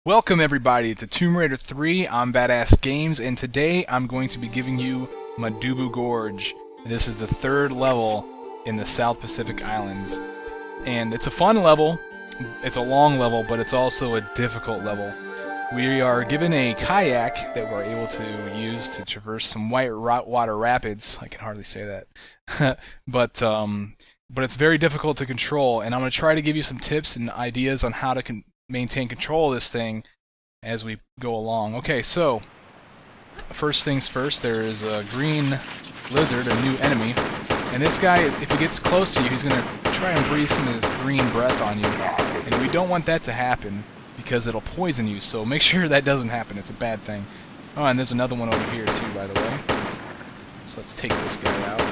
Welcome everybody to Tomb Raider 3 on Badass Games, and today I'm going to be giving you Madubu Gorge. This is the third level in the South Pacific Islands. And it's a fun level, it's a long level, but it's also a difficult level. We are given a kayak that we're able to use to traverse some whitewater rapids. I can hardly say that. but it's very difficult to control, and I'm going to try to give you some tips and ideas on how to maintain control of this thing as we go along. Okay, so first things first, there is a green lizard, a new enemy, and this guy, if he gets close to you, he's going to try and breathe some of his green breath on you, and we don't want that to happen because it'll poison you, so make sure that doesn't happen. It's a bad thing. Oh, and there's another one over here too, by the way. So let's take this guy out.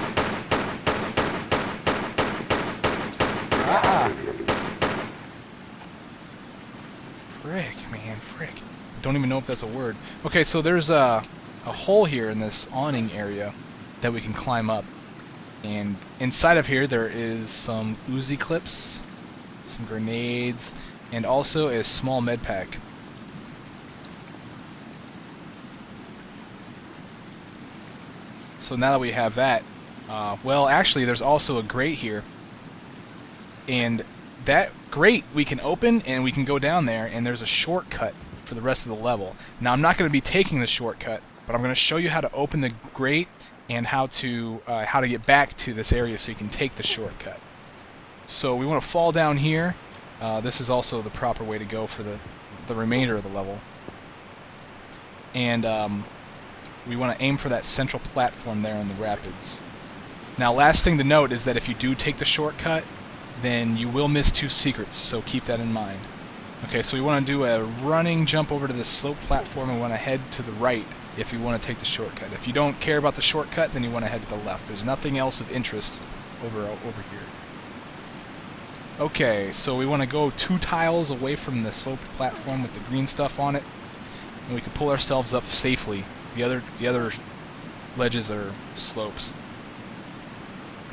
Frick, man, frick. Don't even know if that's a word. Okay, so there's a hole here in this awning area that we can climb up. And inside of here there is some Uzi clips, some grenades, and also a small med pack. So now that we have that, well, actually there's also a grate here. And that grate we can open and we can go down there, and there's a shortcut for the rest of the level. Now I'm not going to be taking the shortcut, but I'm going to show you how to open the grate and how to get back to this area so you can take the shortcut. So we want to fall down here. This is also the proper way to go for the remainder of the level. And we want to aim for that central platform there in the rapids. Now last thing to note is that if you do take the shortcut, then you will miss two secrets, so keep that in mind. Okay, so we want to do a running jump over to this slope platform, and we want to head to the right if you want to take the shortcut. If you don't care about the shortcut, then you want to head to the left. There's nothing else of interest over here. Okay, so we want to go 2 tiles away from the sloped platform with the green stuff on it, and we can pull ourselves up safely. The other ledges are slopes.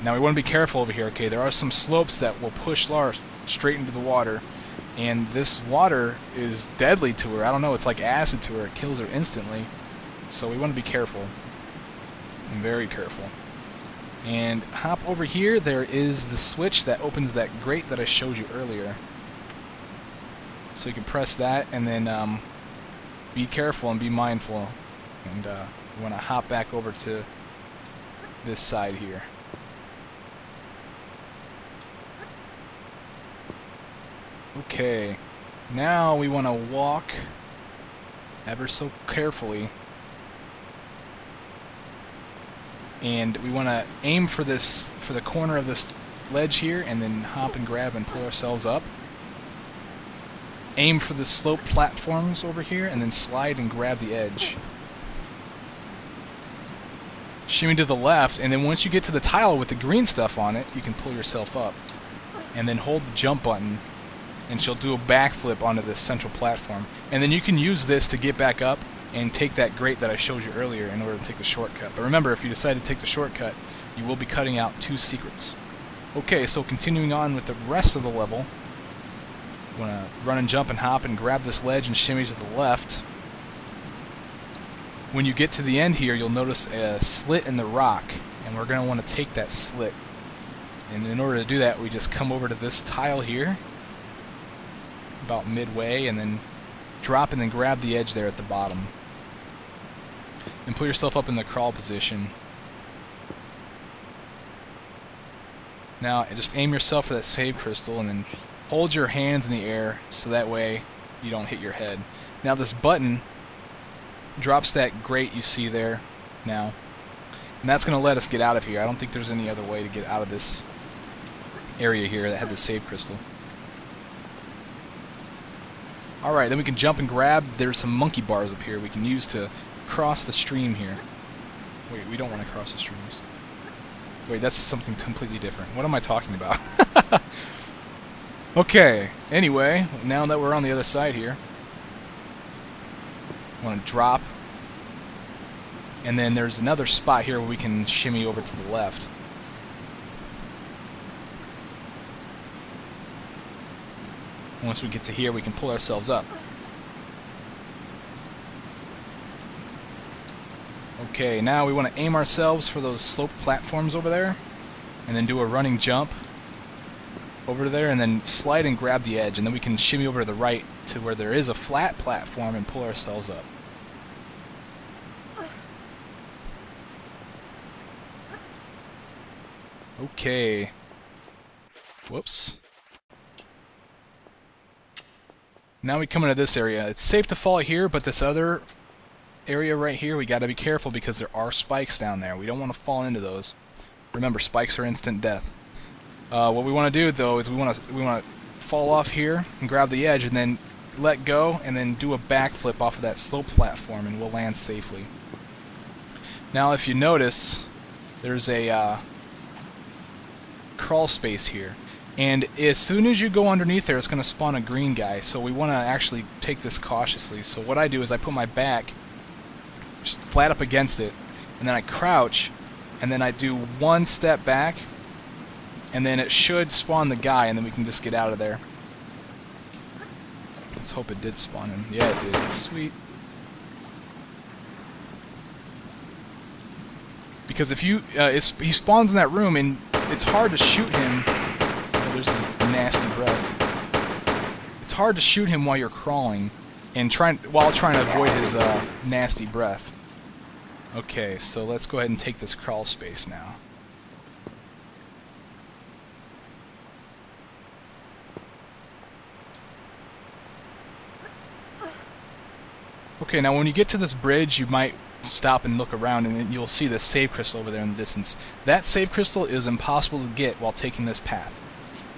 Now we want to be careful over here. Okay, there are some slopes that will push Lara straight into the water, and this water is deadly to her. I don't know, it's like acid to her. It kills her instantly. So we want to be careful. And very careful. And hop over here. There is the switch that opens that grate that I showed you earlier. So you can press that, and then be careful and be mindful. And we want to hop back over to this side here. Okay, now we want to walk ever so carefully, and we want to aim for the corner of this ledge here, and then hop and grab and pull ourselves up. Aim for the slope platforms over here, and then slide and grab the edge. Shimmy to the left, and then once you get to the tile with the green stuff on it, you can pull yourself up, and then hold the jump button, and she'll do a backflip onto this central platform. And then you can use this to get back up and take that grate that I showed you earlier in order to take the shortcut. But remember, if you decide to take the shortcut, you will be cutting out 2 secrets. Okay, so continuing on with the rest of the level, you want to run and jump and hop and grab this ledge and shimmy to the left. When you get to the end here, you'll notice a slit in the rock, and we're going to want to take that slit. And in order to do that, we just come over to this tile here, about midway, and then drop and then grab the edge there at the bottom. And put yourself up in the crawl position. Now just aim yourself for that save crystal, and then hold your hands in the air so that way you don't hit your head. Now this button drops that grate you see there now, and that's going to let us get out of here. I don't think there's any other way to get out of this area here that had the save crystal. Alright, then we can jump and grab. There's some monkey bars up here we can use to cross the stream here. Wait, we don't want to cross the streams. Wait, that's something completely different. What am I talking about? Okay, anyway, now that we're on the other side here, I want to drop. And then there's another spot here where we can shimmy over to the left. Once we get to here, we can pull ourselves up. Okay, now we want to aim ourselves for those sloped platforms over there, and then do a running jump over to there, and then slide and grab the edge, and then we can shimmy over to the right to where there is a flat platform and pull ourselves up. Okay. Whoops. Now we come into this area. It's safe to fall here, but this other area right here, we got to be careful because there are spikes down there. We don't want to fall into those. Remember, spikes are instant death. What we want to do though is we want to fall off here and grab the edge, and then let go, and then do a backflip off of that slope platform, and we'll land safely. Now, if you notice, there's a crawl space here, and as soon as you go underneath there, it's going to spawn a green guy. So we want to actually take this cautiously. So what I do is I put my back just flat up against it, and then I crouch, and then I do one step back, and then it should spawn the guy, and then we can just get out of there. Let's hope it did spawn him. Yeah, it did. Sweet. Because if you, he spawns in that room, and it's hard to shoot him. Oh, there's his nasty breath. It's hard to shoot him while you're crawling, and while trying to avoid his nasty breath. Okay, so let's go ahead and take this crawl space now. Okay, now when you get to this bridge, you might stop and look around, and then you'll see this save crystal over there in the distance. That save crystal is impossible to get while taking this path.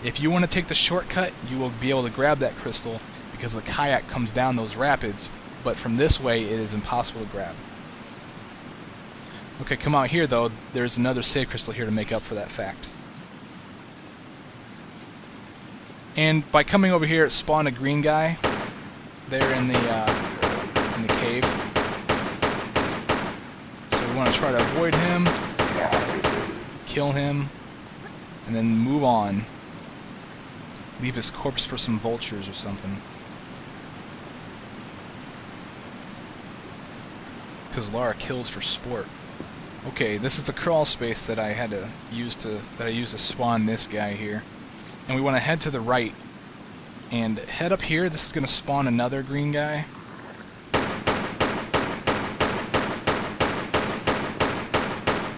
If you want to take the shortcut, you will be able to grab that crystal because the kayak comes down those rapids, but from this way it is impossible to grab. Okay, come out here though, there's another save crystal here to make up for that fact. And by coming over here, it spawned a green guy there in the cave. So we want to try to avoid him, kill him, and then move on. Leave his corpse for some vultures or something. Because Lara kills for sport. Okay, this is the crawl space that I had to use to spawn this guy here. And we want to head to the right. And head up here, this is going to spawn another green guy.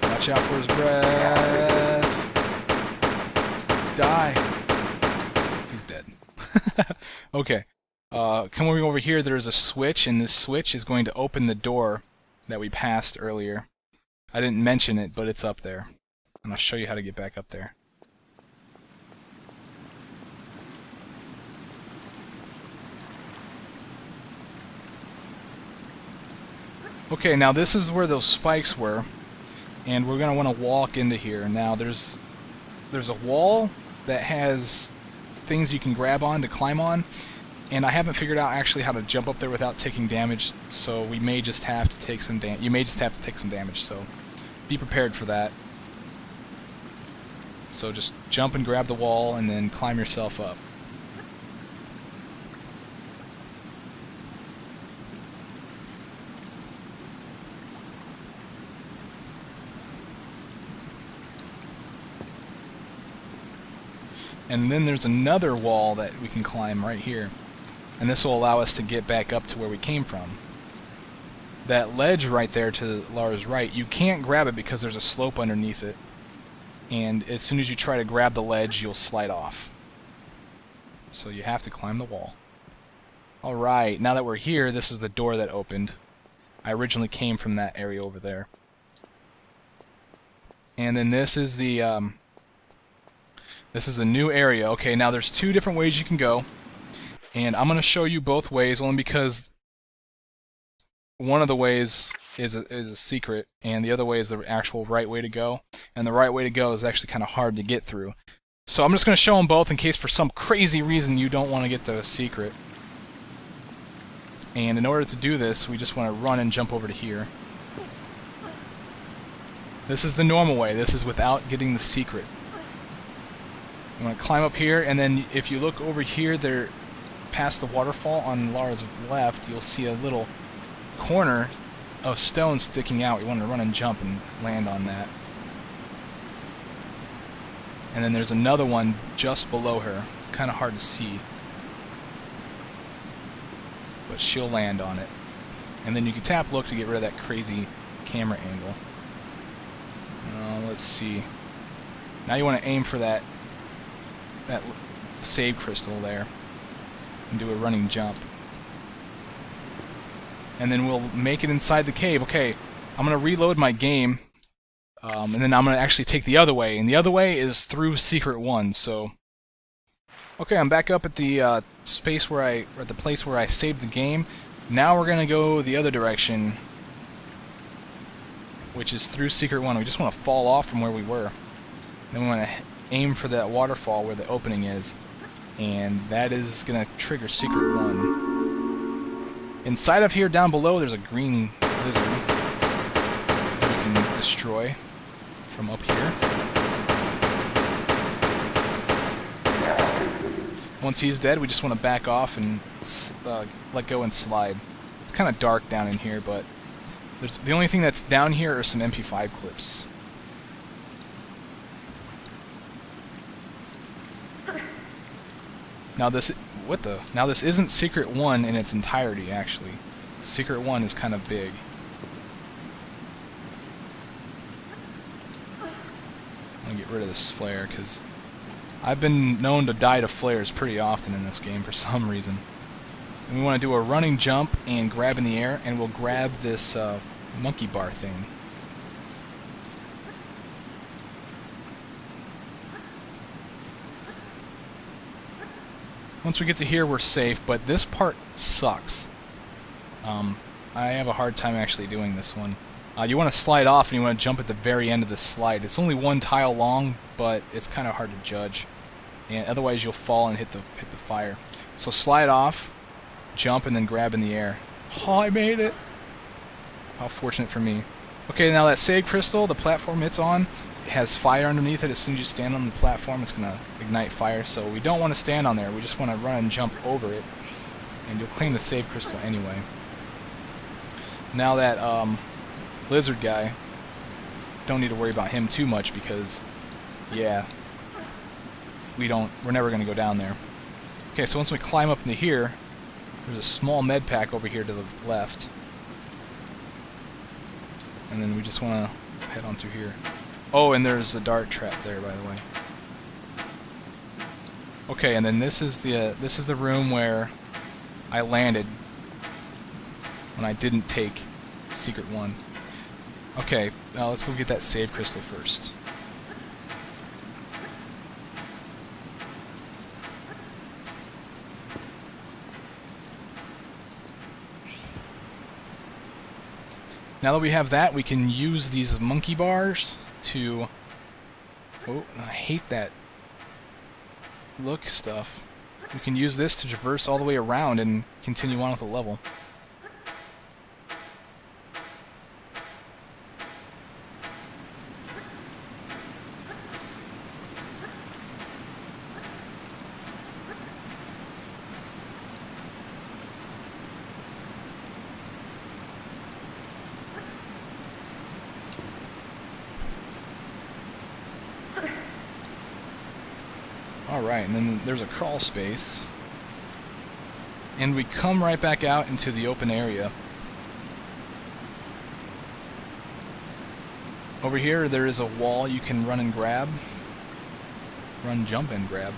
Watch out for his breath. Die. He's dead. Okay. Coming over here, there's a switch, and this switch is going to open the door that we passed earlier. I didn't mention it, but it's up there. And I'll show you how to get back up there. Okay, now this is where those spikes were, and we're going to want to walk into here. Now there's a wall that has things you can grab on to climb on, and I haven't figured out actually how to jump up there without taking damage, so we may just have to take some damage. You may just have to take some damage, so be prepared for that. So just jump and grab the wall and then climb yourself up. And then there's another wall that we can climb right here. And this will allow us to get back up to where we came from. That ledge right there to Lara's right, you can't grab it because there's a slope underneath it. And as soon as you try to grab the ledge, you'll slide off. So you have to climb the wall. Alright, now that we're here, this is the door that opened. I originally came from that area over there. And then this is the new area. Okay, now there's two different ways you can go. And I'm going to show you both ways only because one of the ways is a secret, and the other way is the actual right way to go. And the right way to go is actually kind of hard to get through. So I'm just going to show them both in case for some crazy reason you don't want to get the secret. And in order to do this, we just want to run and jump over to here. This is the normal way. This is without getting the secret. You want to climb up here, and then if you look over here, there, past the waterfall on Lara's left, you'll see a little corner of stone sticking out. We want to run and jump and land on that. And then there's another one just below her. It's kind of hard to see, but she'll land on it. And then you can tap look to get rid of that crazy camera angle. Let's see. Now you want to aim for that save crystal there and do a running jump. And then we'll make it inside the cave. Okay, I'm going to reload my game, and then I'm going to actually take the other way. And the other way is through Secret 1, so... Okay, I'm back up at the at the place where I saved the game. Now we're going to go the other direction, which is through Secret 1. We just want to fall off from where we were. Then we want to aim for that waterfall where the opening is, and that is going to trigger Secret 1. Inside of here, down below, there's a green lizard that we can destroy from up here. Once he's dead, we just want to back off and let go and slide. It's kind of dark down in here, but the only thing that's down here are some MP5 clips. Now this isn't Secret 1 in its entirety, actually. Secret 1 is kind of big. I'm gonna get rid of this flare because I've been known to die to flares pretty often in this game for some reason. And we want to do a running jump and grab in the air, and we'll grab this monkey bar thing. Once we get to here, we're safe, but this part sucks. I have a hard time actually doing this one. You want to slide off, and you want to jump at the very end of the slide. It's only one tile long, but it's kind of hard to judge. And otherwise, you'll fall and hit the fire. So slide off, jump, and then grab in the air. Oh, I made it! How fortunate for me. Okay, now that save crystal, the platform it's on, it has fire underneath it. As soon as you stand on the platform, it's going to ignite fire. So we don't want to stand on there. We just want to run and jump over it. And you'll claim the save crystal anyway. Now that lizard guy, don't need to worry about him too much because, yeah, we're never going to go down there. Okay, so once we climb up into here, there's a small med pack over here to the left. And then we just want to head on through here. Oh, and there's a dart trap there, by the way. Okay, and then this is the room where I landed when I didn't take Secret 1. Okay, now let's go get that save crystal first. Now that we have that, we can use these monkey bars to... Oh, I hate that look stuff. We can use this to traverse all the way around and continue on with the level. Alright, and then there's a crawl space. And we come right back out into the open area. Over here there is a wall you can run and grab. Run, jump, and grab.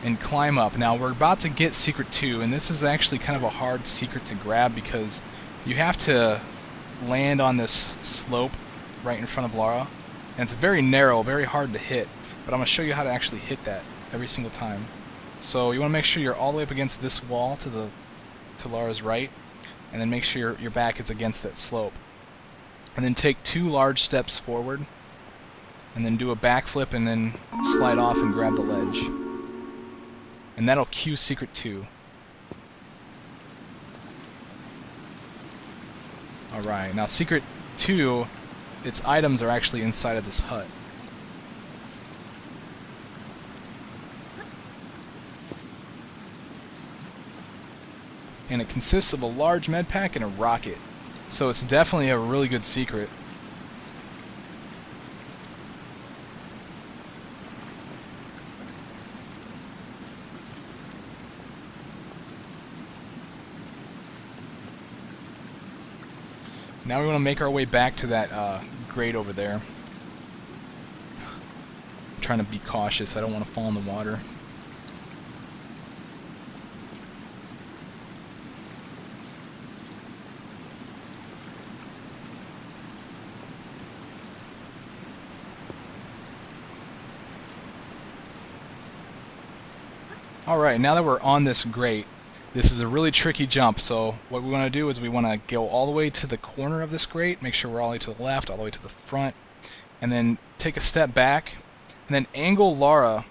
And climb up. Now we're about to get Secret 2, and this is actually kind of a hard secret to grab because you have to land on this slope right in front of Lara. And it's very narrow, very hard to hit, but I'm going to show you how to actually hit that every single time. So you want to make sure you're all the way up against this wall to Lara's right, and then make sure your back is against that slope. And then take 2 large steps forward, and then do a backflip and then slide off and grab the ledge. And that'll cue Secret 2. Alright, now Secret 2... its items are actually inside of this hut. and it consists of a large med pack and a rocket. So it's definitely a really good secret. Now we want to make our way back to that grate over there. I'm trying to be cautious. I don't want to fall in the water. Alright, now that we're on this grate, this is a really tricky jump, so what we want to do is we want to go all the way to the corner of this grate, make sure we're all the way to the left, all the way to the front, and then take a step back, and then angle Lara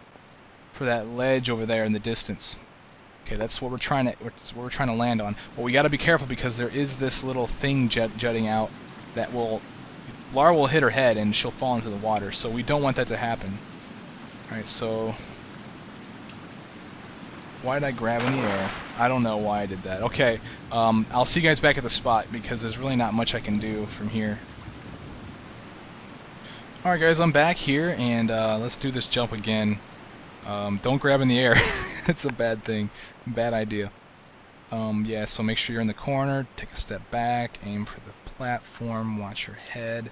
for that ledge over there in the distance. Okay, that's what we're trying to land on. But we got to be careful because there is this little thing jutting out that Lara will hit her head and she'll fall into the water, so we don't want that to happen. Alright, so why did I grab in the air? I don't know why I did that. Okay, I'll see you guys back at the spot because there's really not much I can do from here. Alright guys, I'm back here and let's do this jump again. Don't grab in the air. It's a bad thing. Bad idea. Yeah, so make sure you're in the corner, take a step back, aim for the platform, watch your head,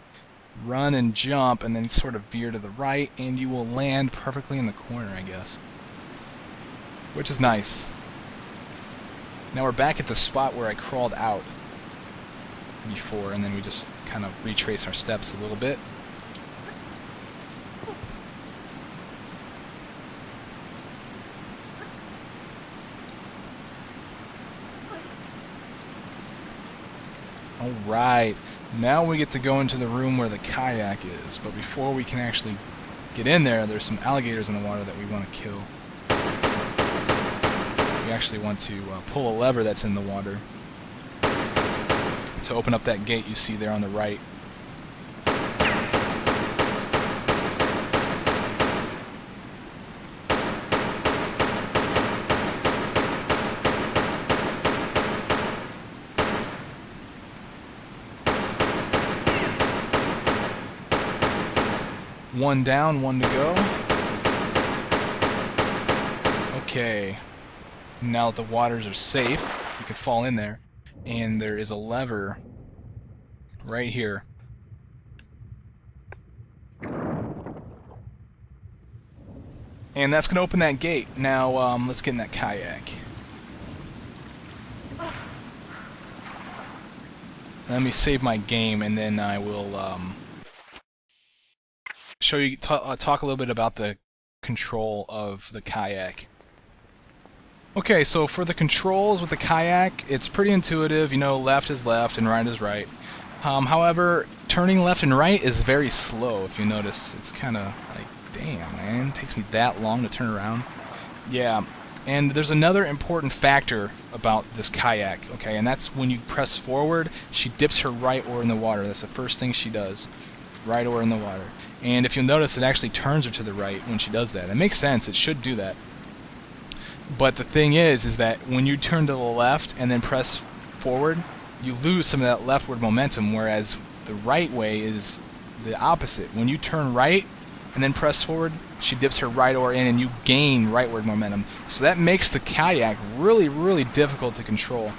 run and jump, and then sort of veer to the right, and you will land perfectly in the corner, I guess. Which is nice. Now we're back at the spot where I crawled out before, and then we just kind of retrace our steps a little bit. Alright, now we get to go into the room where the kayak is, but before we can actually get in there, there's some alligators in the water that we want to kill. We actually want to pull a lever that's in the water to open up that gate you see there on the right. One down, one to go. Okay. Now that the waters are safe, you can fall in there, and there is a lever right here. And that's going to open that gate. Now, let's get in that kayak. Let me save my game, and then I will show you, talk a little bit about the control of the kayak. Okay, so for the controls with the kayak, it's pretty intuitive. You know, left is left and right is right. However, turning left and right is very slow. If you notice, it's kind of like, damn, man, it takes me that long to turn around. Yeah, and there's another important factor about this kayak, okay, and that's when you press forward, she dips her right oar in the water. That's the first thing she does, right oar in the water. And if you'll notice, it actually turns her to the right when she does that. It makes sense, it should do that. But the thing is that when you turn to the left and then press forward, you lose some of that leftward momentum, whereas the right way is the opposite. When you turn right and then press forward, she dips her right oar in and you gain rightward momentum. So that makes the kayak really, really difficult to control.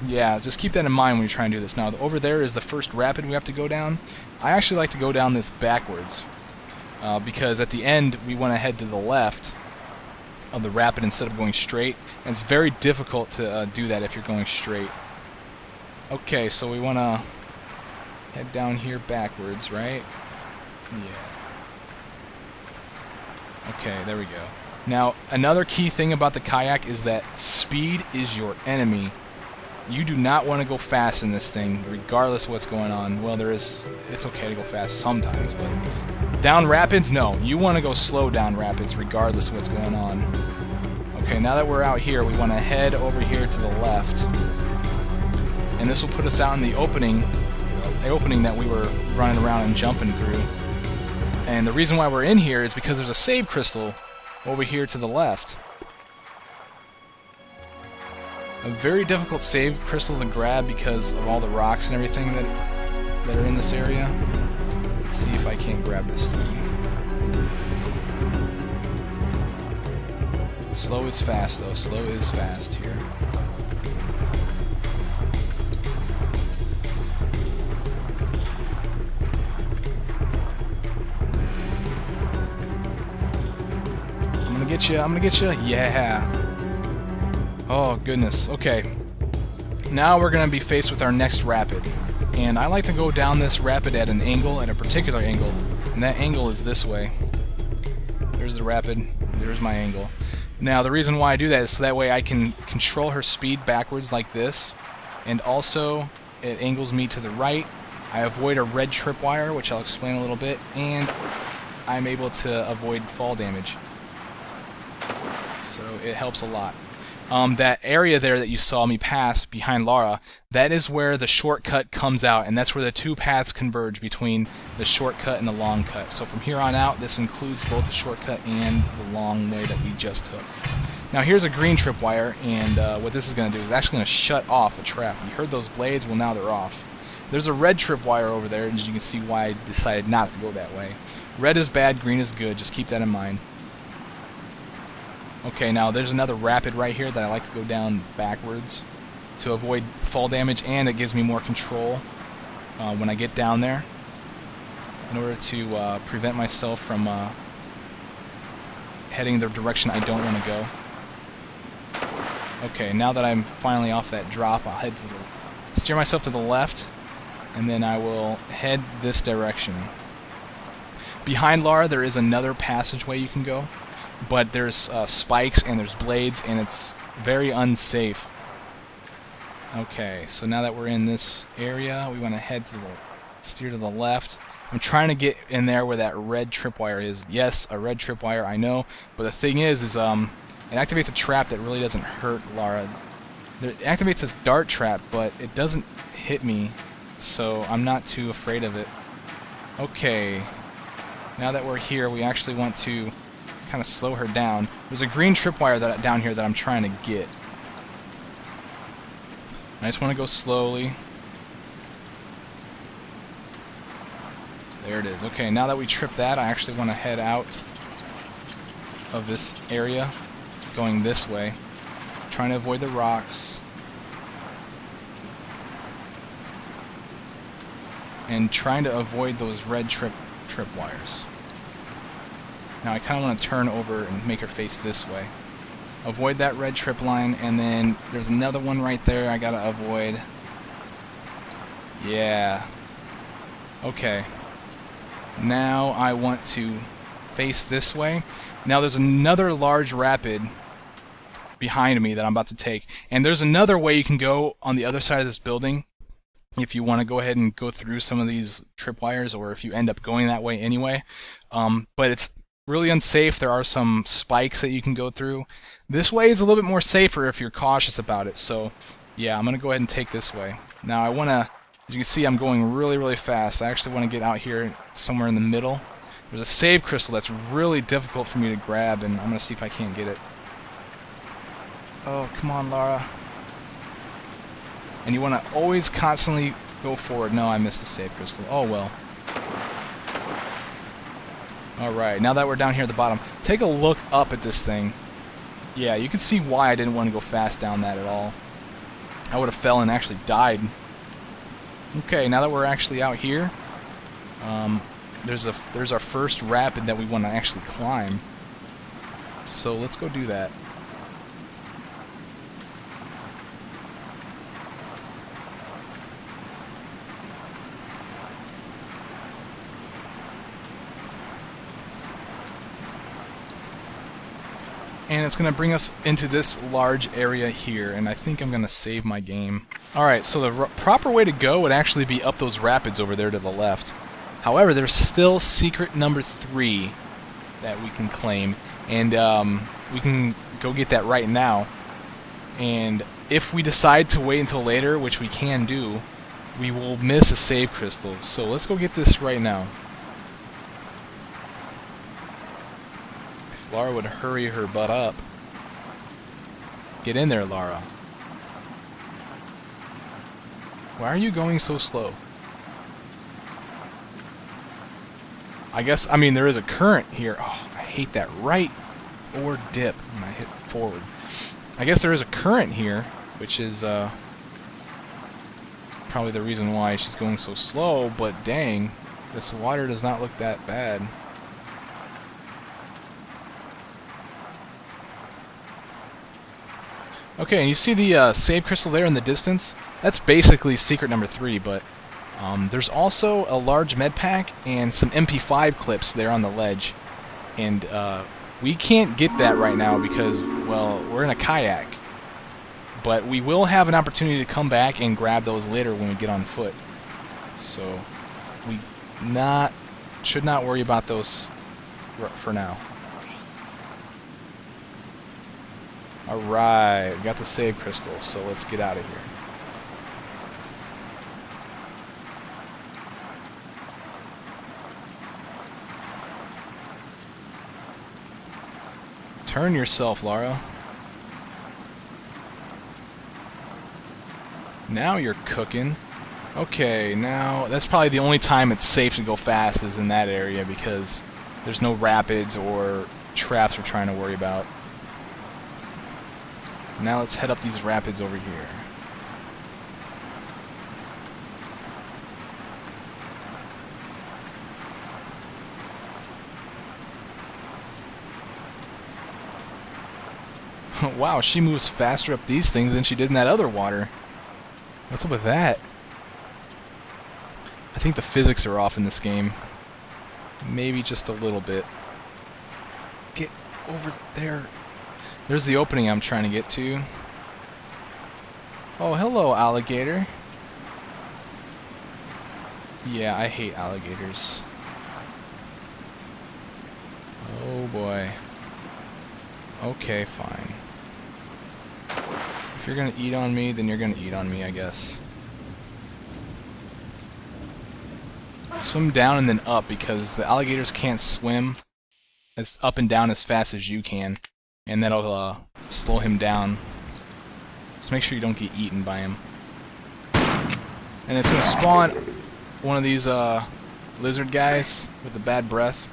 Yeah, just keep that in mind when you try and do this. Now, over there is the first rapid we have to go down. I actually like to go down this backwards because at the end we want to head to the left of the rapid instead of going straight, and it's very difficult to do that if you're going straight. Okay, so we want to head down here backwards, right? Yeah. Okay, there we go. Now, another key thing about the kayak is that speed is your enemy. You do not want to go fast in this thing, regardless of what's going on. Well, it's okay to go fast sometimes, but down rapids, no. You want to go slow down rapids, regardless of what's going on. Okay, now that we're out here, we want to head over here to the left. And this will put us out in the opening that we were running around and jumping through. And the reason why we're in here is because there's a save crystal over here to the left. A very difficult save crystal to grab because of all the rocks and everything that are in this area. Let's see if I can't grab this thing. Slow is fast though, slow is fast here. I'm gonna get you, yeah! Oh goodness, okay. Now we're gonna be faced with our next rapid. And I like to go down this rapid at an angle, at a particular angle, and that angle is this way. There's the rapid, there's my angle. Now the reason why I do that is so that way I can control her speed backwards like this, and also it angles me to the right. I avoid a red tripwire, which I'll explain a little bit, and I'm able to avoid fall damage. So it helps a lot. That area there that you saw me pass behind Lara, that is where the shortcut comes out, and that's where the two paths converge between the shortcut and the long cut. So from here on out, this includes both the shortcut and the long way that we just took. Now here's a green tripwire, and what this is going to do is actually going to shut off a trap. You heard those blades? Well, now they're off. There's a red tripwire over there, and as you can see why I decided not to go that way. Red is bad, green is good, just keep that in mind. Okay, now there's another rapid right here that I like to go down backwards to avoid fall damage, and it gives me more control when I get down there in order to prevent myself from heading the direction I don't want to go. Okay, now that I'm finally off that drop, I'll head to steer myself to the left, and then I will head this direction. Behind Lara, there is another passageway you can go. But there's spikes and there's blades, and it's very unsafe. Okay, so now that we're in this area, we want to head to steer to the left. I'm trying to get in there where that red tripwire is. Yes, a red tripwire, I know. But the thing is it activates a trap that really doesn't hurt Lara. It activates this dart trap, but it doesn't hit me, so I'm not too afraid of it. Okay, now that we're here, we actually want to kind of slow her down. There's a green tripwire down here that I'm trying to get. I just want to go slowly. There it is. Okay, now that we tripped that, I actually want to head out of this area, going this way, trying to avoid the rocks, and trying to avoid those red tripwires. Now I kind of want to turn over and make her face this way. Avoid that red trip line, and then there's another one right there I gotta avoid. Yeah. Okay. Now I want to face this way. Now there's another large rapid behind me that I'm about to take. And there's another way you can go on the other side of this building if you want to go ahead and go through some of these tripwires, or if you end up going that way anyway. But it's really unsafe. There are some spikes that you can go through. This way is a little bit more safer if you're cautious about it. So yeah, I'm going to go ahead and take this way. Now I want to, as you can see, I'm going really, really fast. I actually want to get out here somewhere in the middle. There's a save crystal that's really difficult for me to grab, and I'm going to see if I can't get it. Oh, come on, Lara. And you want to always constantly go forward. No, I missed the save crystal. Oh, well. Alright, now that we're down here at the bottom, take a look up at this thing. Yeah, you can see why I didn't want to go fast down that at all. I would have fell and actually died. Okay, now that we're actually out here, there's our first rapid that we want to actually climb. So let's go do that. And it's going to bring us into this large area here, and I think I'm going to save my game. Alright, so the proper way to go would actually be up those rapids over there to the left. However, there's still secret number 3 that we can claim, and we can go get that right now. And if we decide to wait until later, which we can do, we will miss a save crystal. So let's go get this right now. Lara would hurry her butt up. Get in there, Lara. Why are you going so slow? I guess, I mean, there is a current here. Oh, I hate that. Right or dip when I hit forward. I guess there is a current here, which is probably the reason why she's going so slow, but dang, this water does not look that bad. Okay, and you see the save crystal there in the distance? That's basically secret number 3, but there's also a large med pack and some MP5 clips there on the ledge. And we can't get that right now because, well, we're in a kayak. But we will have an opportunity to come back and grab those later when we get on foot. So we should not worry about those for now. Alright, we got the save crystal, so let's get out of here. Turn yourself, Lara. Now you're cooking. Okay, now that's probably the only time it's safe to go fast is in that area because there's no rapids or traps we're trying to worry about. Now let's head up these rapids over here. Wow, she moves faster up these things than she did in that other water. What's up with that? I think the physics are off in this game. Maybe just a little bit. Get over there. There's the opening I'm trying to get to. Oh, hello, alligator. Yeah, I hate alligators. Oh boy. Okay, fine. If you're gonna eat on me, then you're gonna eat on me, I guess. Swim down and then up, because the alligators can't swim as up and down as fast as you can, and that'll slow him down. Just make sure you don't get eaten by him. And it's gonna spawn one of these lizard guys with the bad breath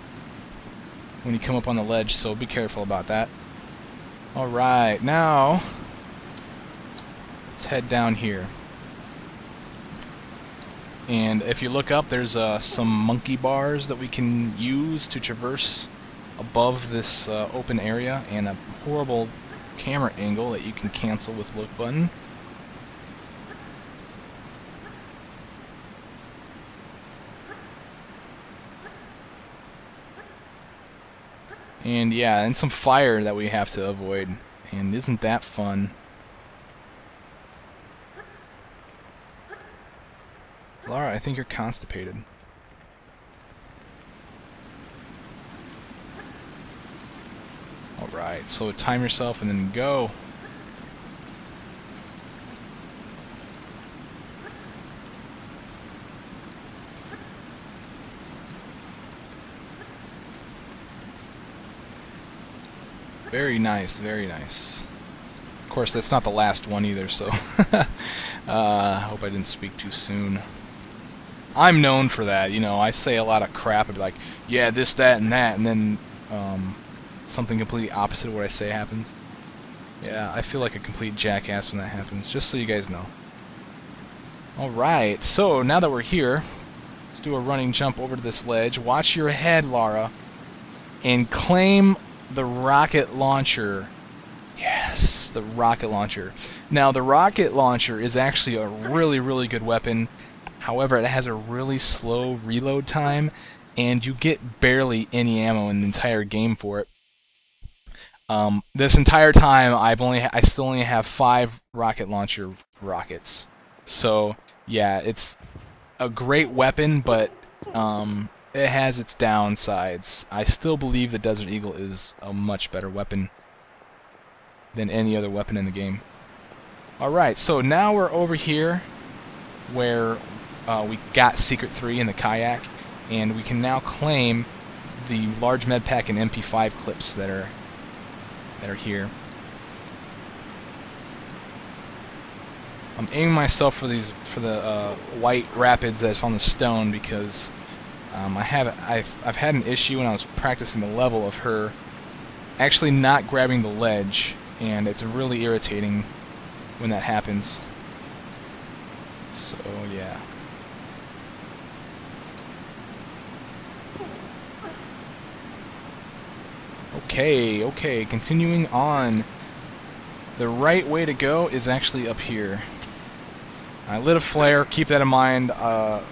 when you come up on the ledge, so be careful about that. Alright, now let's head down here. And if you look up, there's some monkey bars that we can use to traverse above this open area, and a horrible camera angle that you can cancel with look button. And yeah, and some fire that we have to avoid. And isn't that fun? Lara, I think you're constipated. Alright, so time yourself and then go. Very nice, very nice. Of course, that's not the last one either, so I hope I didn't speak too soon. I'm known for that, you know, I say a lot of crap, I'd be like, yeah, this, that, and that, and then something completely opposite of what I say happens. Yeah, I feel like a complete jackass when that happens, just so you guys know. Alright, so now that we're here, let's do a running jump over to this ledge. Watch your head, Lara, and claim the rocket launcher. Yes, the rocket launcher. Now, the rocket launcher is actually a really, really good weapon. However, it has a really slow reload time, and you get barely any ammo in the entire game for it. This entire time, I still only have 5 rocket launcher rockets. So, yeah, it's a great weapon, but it has its downsides. I still believe the Desert Eagle is a much better weapon than any other weapon in the game. Alright, so now we're over here where we got Secret 3 in the kayak, and we can now claim the large med pack and MP5 clips that are here. I'm aiming myself for the white rapids that's on the stone because I've had an issue when I was practicing the level of her actually not grabbing the ledge, and it's really irritating when that happens. So yeah. Okay, continuing on. The right way to go is actually up here. I lit a flare, keep that in mind.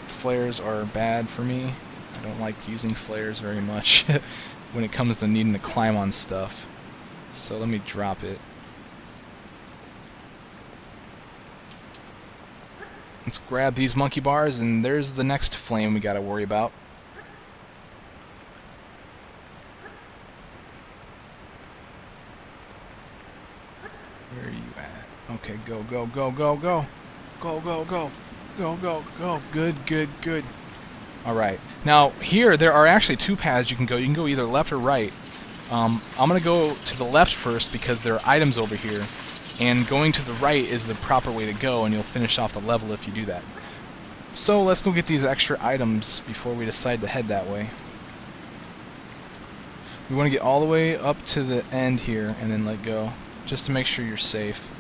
Flares are bad for me. I don't like using flares very much when it comes to needing to climb on stuff. So let me drop it. Let's grab these monkey bars, and there's the next flame we gotta worry about. Where are you at? Okay, go, go, go, go, go. Go, go, go. Go, go, go. Good, good, good. Alright. Now, here, there are actually two paths you can go. You can go either left or right. I'm going to go to the left first because there are items over here. And going to the right is the proper way to go, and you'll finish off the level if you do that. So, let's go get these extra items before we decide to head that way. We want to get all the way up to the end here and then let go, just to make sure you're safe.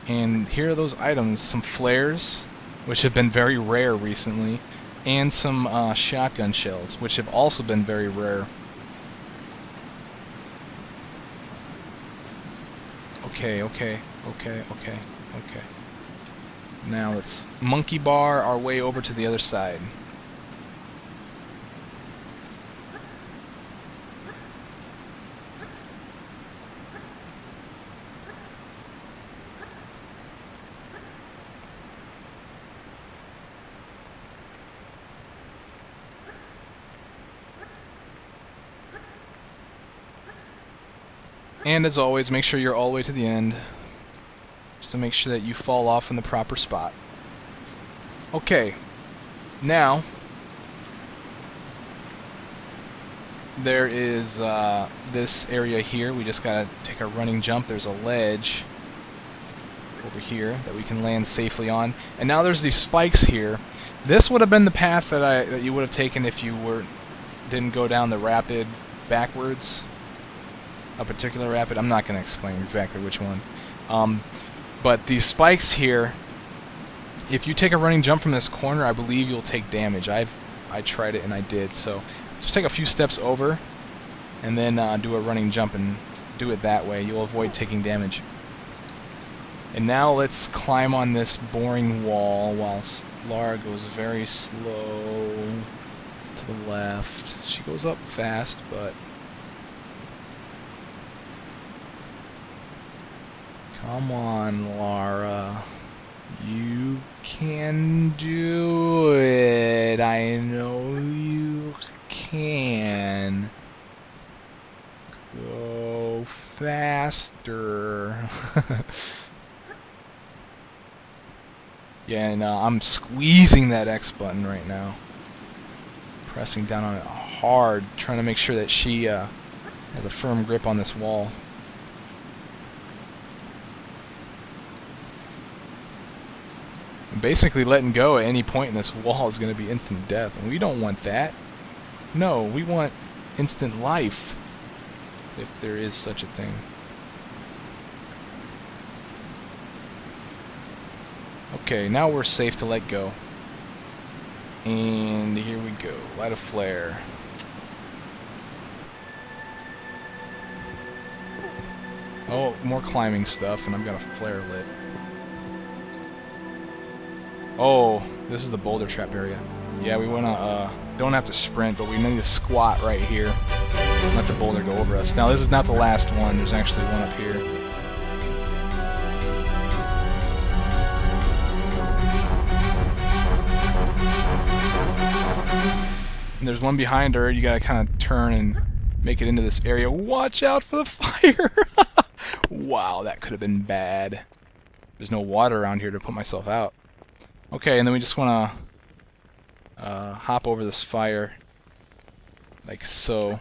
And here are those items, some flares, which have been very rare recently, and some shotgun shells, which have also been very rare. Okay. Now let's monkey bar our way over to the other side. And as always, make sure you're all the way to the end, just to make sure that you fall off in the proper spot. Okay, now there is this area here. We just gotta take a running jump. There's a ledge over here that we can land safely on, and now there's these spikes here. This would have been the path that you would have taken if you didn't go down the rapid backwards. A particular rapid. I'm not going to explain exactly which one. But these spikes here, if you take a running jump from this corner, I believe you'll take damage. I tried it and I did. So just take a few steps over and then do a running jump and do it that way. You'll avoid taking damage. And now let's climb on this boring wall while Lara goes very slow to the left. She goes up fast, but come on, Lara. You can do it. I know you can. Go faster. Yeah, and I'm squeezing that X button right now. Pressing down on it hard, trying to make sure that she has a firm grip on this wall. Basically letting go at any point in this wall is going to be instant death, and we don't want that. No, we want instant life, if there is such a thing. Okay, now we're safe to let go. And here we go. Light a flare. Oh, more climbing stuff, and I've got a flare lit. Oh, this is the boulder trap area. Yeah, we wanna, don't have to sprint, but we need to squat right here and let the boulder go over us. Now, this is not the last one. There's actually one up here. And there's one behind her. You gotta kind of turn and make it into this area. Watch out for the fire! Wow, that could have been bad. There's no water around here to put myself out. Okay, and then we just want to hop over this fire, like so,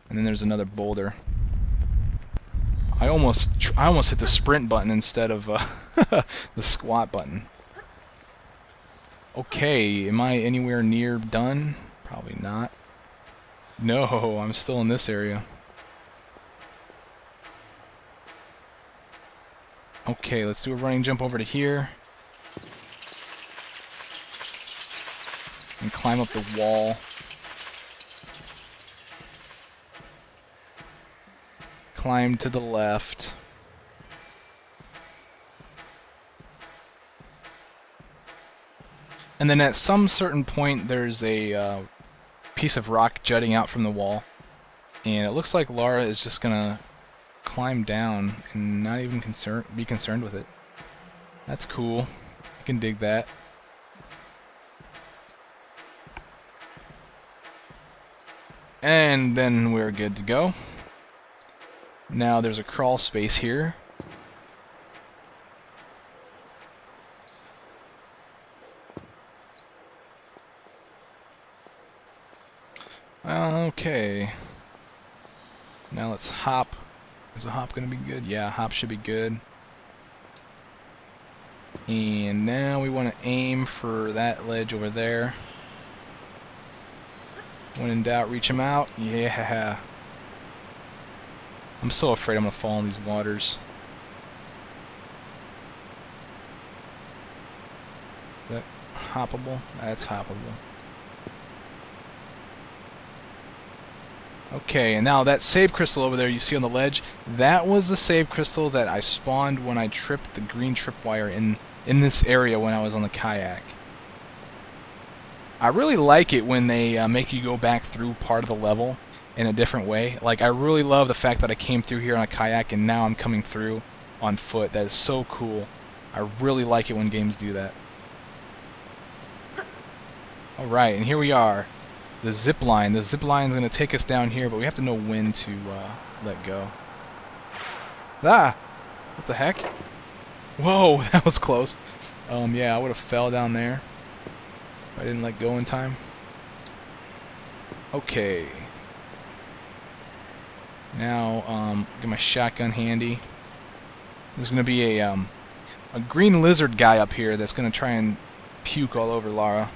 and then there's another boulder. I almost hit the sprint button instead of the squat button. Okay, am I anywhere near done? Probably not. No, I'm still in this area. Okay, let's do a running jump over to here. And climb up the wall. Climb to the left. And then at some certain point there's a piece of rock jutting out from the wall. And it looks like Lara is just gonna climb down and not even be concerned with it. That's cool. I can dig that. And then we're good to go. Now there's a crawl space here. Okay. Now let's hop. Is a hop gonna be good? Yeah, hop should be good. And now we want to aim for that ledge over there. When in doubt, reach him out. Yeah. I'm so afraid I'm gonna fall in these waters. Is that hoppable? That's hoppable. Okay, and now that save crystal over there you see on the ledge, that was the save crystal that I spawned when I tripped the green tripwire in this area when I was on the kayak. I really like it when they make you go back through part of the level in a different way. Like, I really love the fact that I came through here on a kayak and now I'm coming through on foot. That is so cool. I really like it when games do that. Alright, and here we are. The zip line. The zip line is going to take us down here, but we have to know when to let go. Ah! What the heck? Whoa, that was close. Yeah, I would have fell down there if I didn't let go in time. Okay. Now, get my shotgun handy. There's going to be a green lizard guy up here that's going to try and puke all over Lara.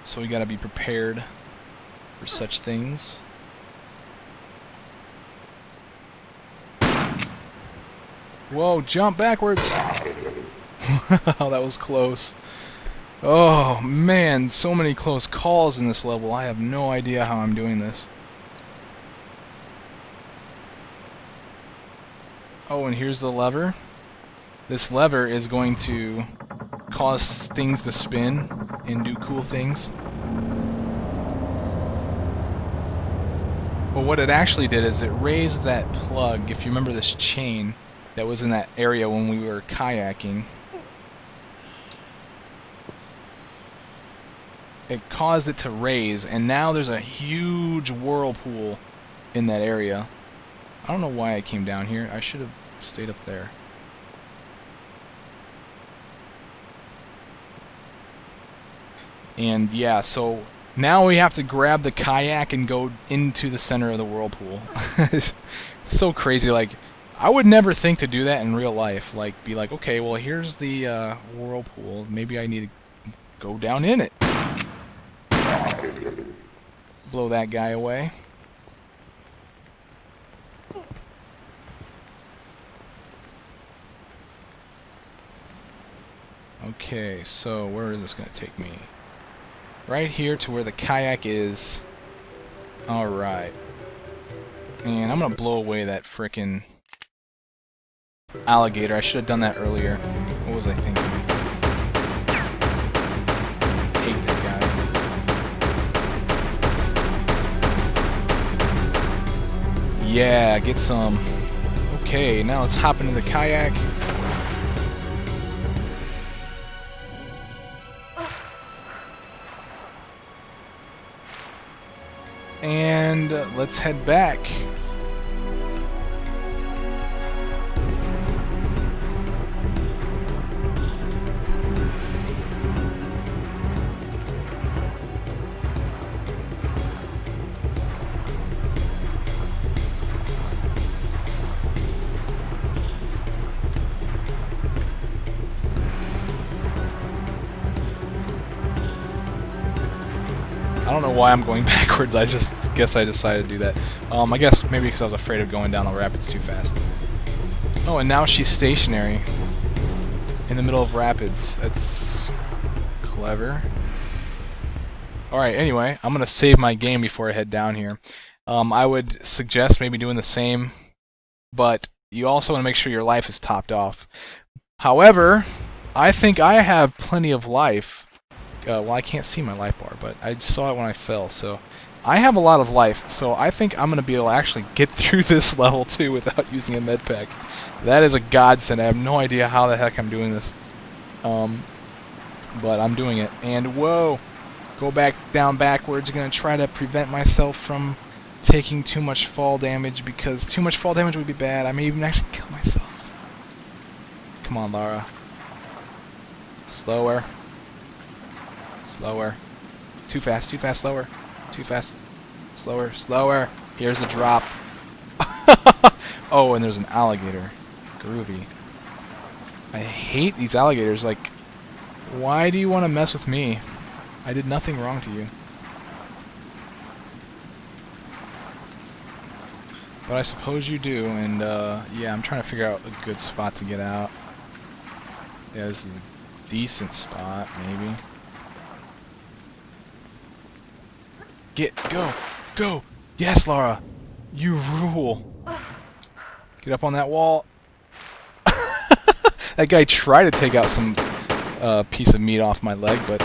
So we gotta be prepared for such things. Whoa, jump backwards! That was close. Oh man, so many close calls in this level. I have no idea how I'm doing this. Oh, and here's the lever. This lever is going to cause things to spin and do cool things. But what it actually did is it raised that plug, if you remember this chain that was in that area when we were kayaking. It caused it to raise, and now there's a huge whirlpool in that area. I don't know why I came down here. I should have stayed up there. And yeah, so now we have to grab the kayak and go into the center of the whirlpool. So crazy. Like, I would never think to do that in real life. Like, be like, okay, well, here's the whirlpool. Maybe I need to go down in it. Blow that guy away. Okay, so where is this going to take me? Right here to where the kayak is. Alright. And I'm gonna blow away that frickin' alligator. I should have done that earlier. What was I thinking? Hate that guy. Yeah, get some. Okay, now let's hop into the kayak. And let's head back. I don't know why I'm going backwards. I just guess I decided to do that. I guess maybe because I was afraid of going down the rapids too fast. Oh, and now she's stationary in the middle of rapids. That's clever. Alright, anyway, I'm going to save my game before I head down here. I would suggest maybe doing the same, but you also want to make sure your life is topped off. However, I think I have plenty of life. Well, I can't see my life bar, but I saw it when I fell, so I have a lot of life, so I think I'm going to be able to actually get through this level too without using a med pack. That is a godsend. I have no idea how the heck I'm doing this. But I'm doing it. And whoa! Go back down backwards. I'm going to try to prevent myself from taking too much fall damage, because too much fall damage would be bad. I may even actually kill myself. Come on, Lara. Slower. Slower. Too fast, slower. Too fast. Slower, slower. Here's a drop. Oh, and there's an alligator. Groovy. I hate these alligators. Like, why do you want to mess with me? I did nothing wrong to you. But I suppose you do, and yeah, I'm trying to figure out a good spot to get out. Yeah, this is a decent spot, maybe. Go! Yes, Lara! You rule! Get up on that wall. That guy tried to take out some piece of meat off my leg, but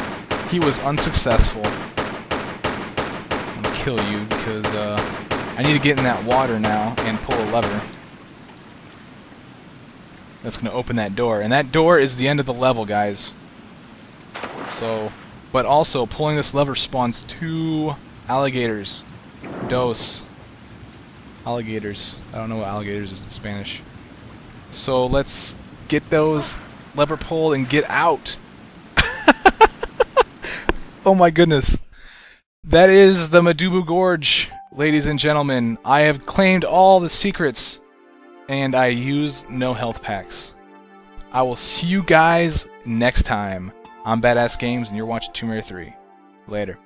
he was unsuccessful. I'm gonna kill you because I need to get in that water now and pull a lever. That's gonna open that door, and that door is the end of the level, guys. So, but also pulling this lever spawns 2 alligators. Dos. Alligators. I don't know what alligators is in Spanish. So let's get those lever pulled and get out. Oh my goodness. That is the Madubu Gorge, ladies and gentlemen. I have claimed all the secrets, and I used no health packs. I will see you guys next time on Badass Games, and you're watching Tomb Raider 3. Later.